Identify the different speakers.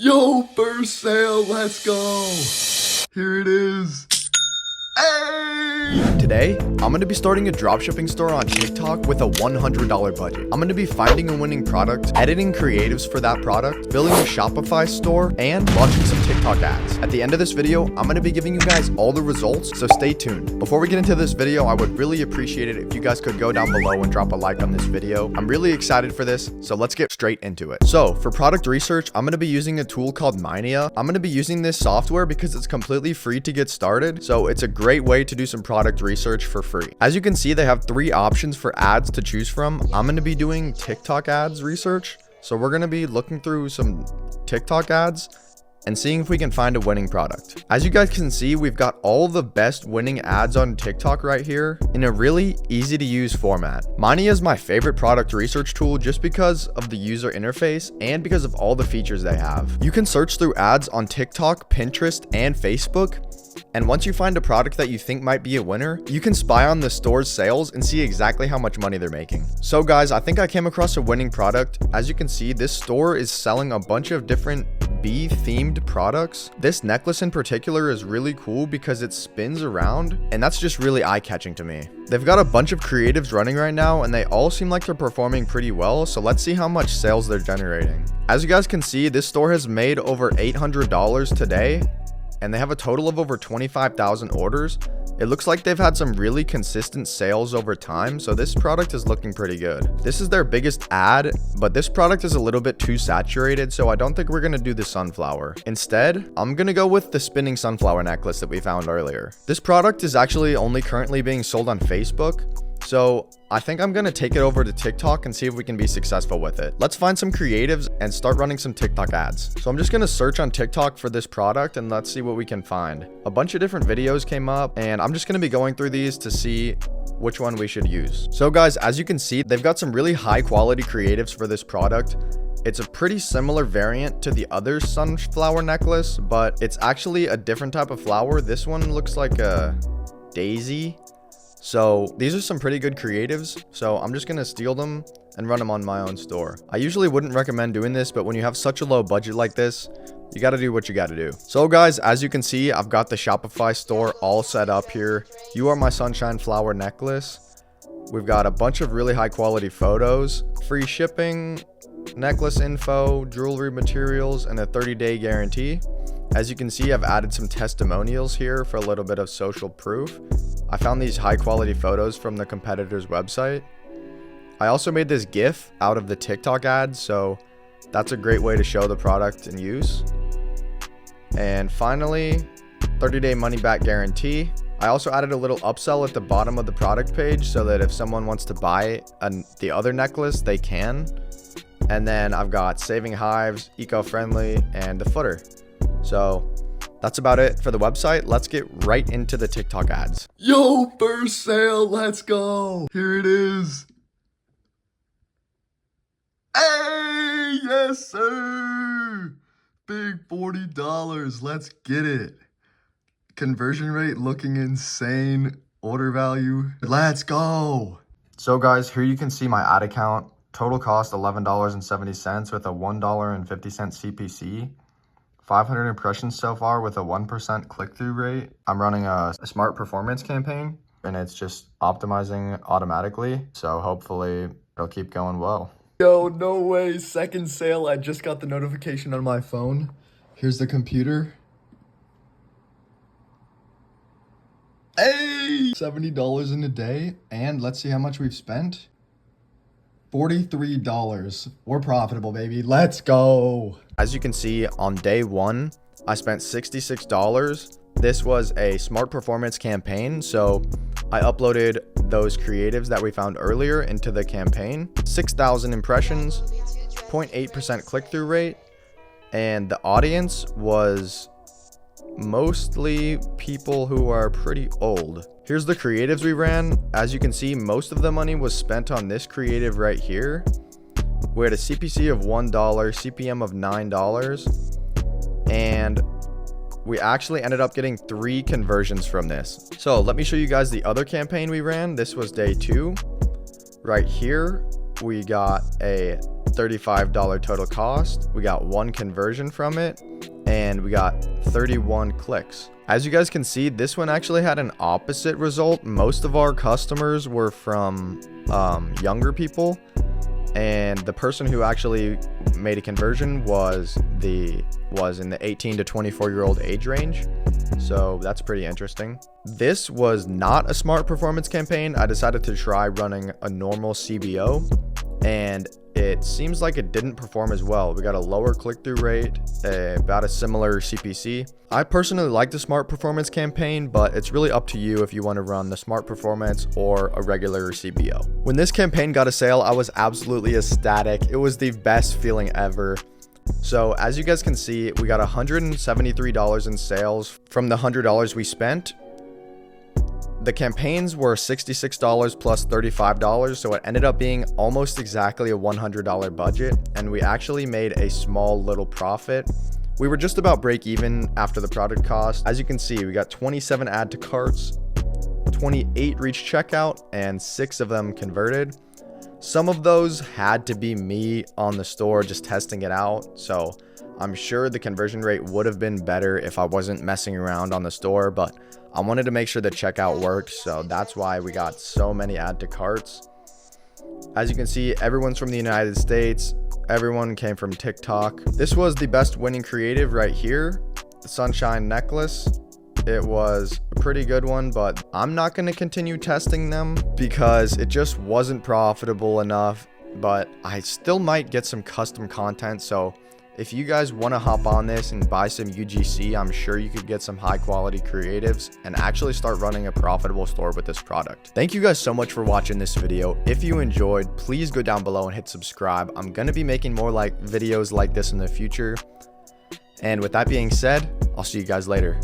Speaker 1: Yo, first sale, let's go. Here it is. Hey!
Speaker 2: Today, I'm going to be starting a dropshipping store on TikTok with a $100 budget. I'm going to be finding a winning product, editing creatives for that product, building a Shopify store, and launching some TikTok ads. At the end of this video, I'm going to be giving you guys all the results, so stay tuned. Before we get into this video, I would really appreciate it if you guys could go down below and drop a like on this video. I'm really excited for this, so let's get straight into it. So for product research, I'm going to be using a tool called Minea. I'm going to be using this software because it's completely free to get started, so it's a great way to do some product research for free. As you can see, they have 3 options for ads to choose from. I'm going to be doing TikTok ads research. So we're going to be looking through some TikTok ads and seeing if we can find a winning product. As you guys can see, we've got all the best winning ads on TikTok right here in a really easy to use format. Minea is my favorite product research tool just because of the user interface and because of all the features they have. You can search through ads on TikTok, Pinterest, and Facebook. And once you find a product that you think might be a winner, you can spy on the store's sales and see exactly how much money they're making. So guys, I think I came across a winning product. As you can see, this store is selling a bunch of different bee themed products. This necklace in particular is really cool because it spins around, and that's just really eye-catching to me. They've got a bunch of creatives running right now, and they all seem like they're performing pretty well, so let's see how much sales they're generating. As you guys can see, this store has made over $800 today, and they have a total of over 25,000 orders. It looks like they've had some really consistent sales over time, so this product is looking pretty good. This is their biggest ad, but this product is a little bit too saturated, so I don't think we're gonna do the sunflower. Instead, I'm gonna go with the spinning sunflower necklace that we found earlier. This product is actually only currently being sold on Facebook, so I think I'm going to take it over to TikTok and see if we can be successful with it. Let's find some creatives and start running some TikTok ads. So I'm just going to search on TikTok for this product and let's see what we can find. A bunch of different videos came up and I'm just going to be going through these to see which one we should use. So guys, as you can see, they've got some really high quality creatives for this product. It's a pretty similar variant to the other sunflower necklace, but it's actually a different type of flower. This one looks like a daisy. So these are some pretty good creatives, so I'm just gonna steal them and run them on my own store. I usually wouldn't recommend doing this, but when you have such a low budget like this, you gotta do what you gotta do. So guys, as you can see, I've got the Shopify store all set up here. You are my sunshine flower necklace. We've got a bunch of really high quality photos, free shipping, necklace info, jewelry materials, and a 30-day guarantee. As you can see, I've added some testimonials here for a little bit of social proof. I found these high quality photos from the competitor's website. I also made this GIF out of the TikTok ads, so that's a great way to show the product in use. And finally, 30-day money back guarantee. I also added a little upsell at the bottom of the product page so that if someone wants to buy the other necklace, they can. And then I've got saving hives, eco-friendly, and the footer. So that's about it for the website. Let's get right into the TikTok ads.
Speaker 1: Yo, first sale, let's go. Here it is. Hey, yes, sir. Big $40. Let's get it. Conversion rate looking insane. Order value. Let's go.
Speaker 2: So guys, here you can see my ad account. Total cost $11.70 with a $1.50 CPC. 500 impressions so far with a 1% click-through rate. I'm running a smart performance campaign and it's just optimizing automatically. So hopefully it'll keep going well.
Speaker 1: Yo, no way. Second sale. I just got the notification on my phone. Here's the computer. Hey! $70 in a day. And let's see how much we've spent. $43. We're profitable, baby. Let's go.
Speaker 2: As you can see, on day 1, I spent $66. This was a smart performance campaign, so I uploaded those creatives that we found earlier into the campaign. 6,000 impressions, 0.8% click-through rate, and the audience was mostly people who are pretty old. Here's the creatives we ran. As you can see, most of the money was spent on this creative right here. We had a CPC of $1, CPM of $9, and we actually ended up getting 3 conversions from this. So let me show you guys the other campaign we ran. This was day 2. Right here, we got a $35 total cost. We got 1 conversion from it, and we got 31 clicks. As you guys can see, this one actually had an opposite result. Most of our customers were from younger people, and the person who actually made a conversion was in the 18 to 24-year-old age range. So that's pretty interesting. This was not a smart performance campaign. I decided to try running a normal CBO, and it seems like it didn't perform as well. We got a lower click-through rate, about a similar CPC. I personally like the smart performance campaign, but it's really up to you if you want to run the smart performance or a regular CBO. When this campaign got a sale, I was absolutely ecstatic. It was the best feeling ever. So as you guys can see, we got $173 in sales from the $100 we spent. The campaigns were $66 plus $35, so it ended up being almost exactly a $100 budget, and we actually made a small little profit. We were just about break even after the product cost. As you can see, we got 27 add to carts, 28 reached checkout, and 6 of them converted. Some of those had to be me on the store just testing it out, so I'm sure the conversion rate would have been better if I wasn't messing around on the store, but I wanted to make sure the checkout worked, so that's why we got so many add to carts. As you can see, everyone's from the United States. Everyone came from TikTok. This was the best winning creative right here, the sunshine necklace. It was a pretty good one, but I'm not going to continue testing them because it just wasn't profitable enough, but I still might get some custom content. So if you guys want to hop on this and buy some UGC, I'm sure you could get some high quality creatives and actually start running a profitable store with this product. Thank you guys so much for watching this video. If you enjoyed, please go down below and hit subscribe. I'm going to be making more videos like this in the future. And with that being said, I'll see you guys later.